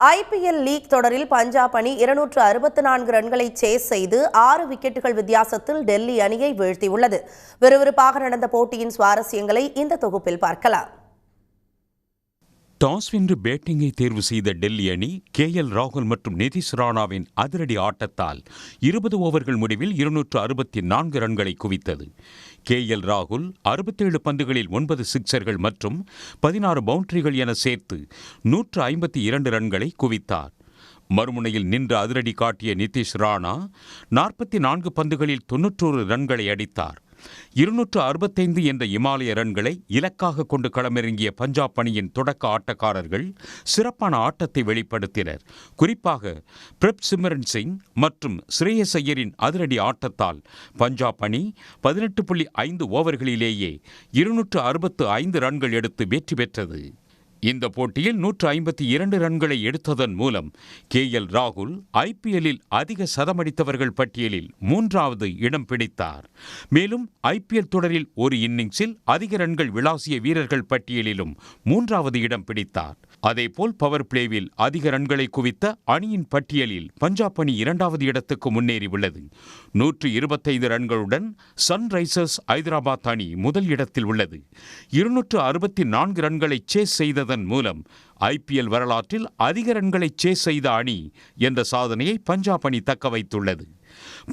IPL league தொடரில் பஞ்சாப் அணி 264 ரன்களை சேஸ் செய்து 6 விக்கெட்டுகள் வித்தியாசத்தில் டெல்லி அணியை வீழ்த்தியுள்ளது. விறுவிறுப்பாக நடந்த போட்டியின் சுவாரஸ்யங்களை இந்த தொகுப்பில் பார்க்கலாம். டாஸ் வென்று பேட்டிங்கை தேர்வு செய்த டெல்லி அணி KL ராகுல் மற்றும் நிதிஷ் ராணாவின் அதிரடி ஆட்டத்தால் 20 ஓவர்கள் முடிவில் 264 ரன்களை குவித்தது. KL ராகுல் 67 பந்துகளில் 9 சிக்சர்கள் மற்றும் 16 பவுண்டரிகள் என சேர்த்து 152 ரன்களை குவித்தார். மறுமுனையில் நின்று அதிரடி காட்டிய நிதிஷ் ராணா 44 பந்துகளில் 91 ரன்களை அடித்தார். 265 என்ற இமாலய ரன்களை இலக்காக கொண்டு களமிறங்கிய பஞ்சாப் அணியின் தொடக்க ஆட்டக்காரர்கள் சிறப்பான ஆட்டத்தை வெளிப்படுத்தினர். குறிப்பாக பிரப்சிமரன் சிங் மற்றும் ஸ்ரேயஸ் ஐயரின் அதிரடி ஆட்டத்தால் பஞ்சாப் அணி 18.5 ஓவர்களிலேயே 265 ரன்கள் எடுத்து வெற்றி பெற்றது. இந்த போட்டியில் 152 ரன்களை எடுத்ததன் மூலம் KL ராகுல் IPLலில் அதிக சதமடித்தவர்கள் பட்டியலில் 3வது இடம் பிடித்தார். மேலும் IPL தொடரில் ஒரு இன்னிங்ஸில் அதிக ரன்கள் விளாசிய வீரர்கள் பட்டியலிலும் 3வது இடம் பிடித்தார். அதேபோல் பவர் பிளேவில் அதிக ரன்களை குவித்த அணியின் பட்டியலில் பஞ்சாப் அணி 2வது இடத்துக்கு முன்னேறி உள்ளது. 125 ரன்களுடன் சன்ரைசர்ஸ் ஐதராபாத் அணி முதல் இடத்தில் உள்ளது. 264 ரன்களை சேஸ் செய்ததன் மூலம் IPL வரலாற்றில் அதிக ரன்களை சேஸ் செய்த அணி என்ற சாதனையை பஞ்சாப் அணி தக்க வைத்துள்ளது.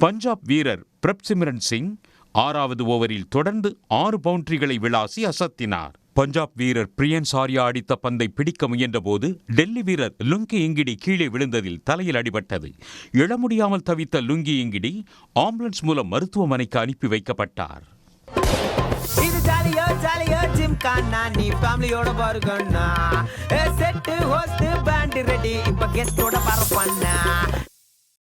பஞ்சாப் வீரர் பிரப்சிமரன் சிங் 6வது ஓவரில் தொடர்ந்து 6 பவுண்டரிகளை விளாசி அசத்தினார். பஞ்சாப் வீரர் பிரியன்ஸ் ஆர்யா அடித்த பந்தை பிடிக்க முயன்றபோது டெல்லி வீரர் லுங்கி இங்கிடி கீழே விழுந்ததில் தலையில் அடிபட்டது. எழ முடியாமல் தவித்த லுங்கி இங்கிடி ஆம்புலன்ஸ் மூலம் மருத்துவமனைக்கு அனுப்பி வைக்கப்பட்டார். இது ஜாலியோ ஜாலியோ ஜிம்கானா நீ ஃபேமிலியோட பாருங்கண்ணா செட்டு ஹோஸ்ட் பேண்ட் ரெடி இப்ப கெஸ்டோட பரப்பண்ணா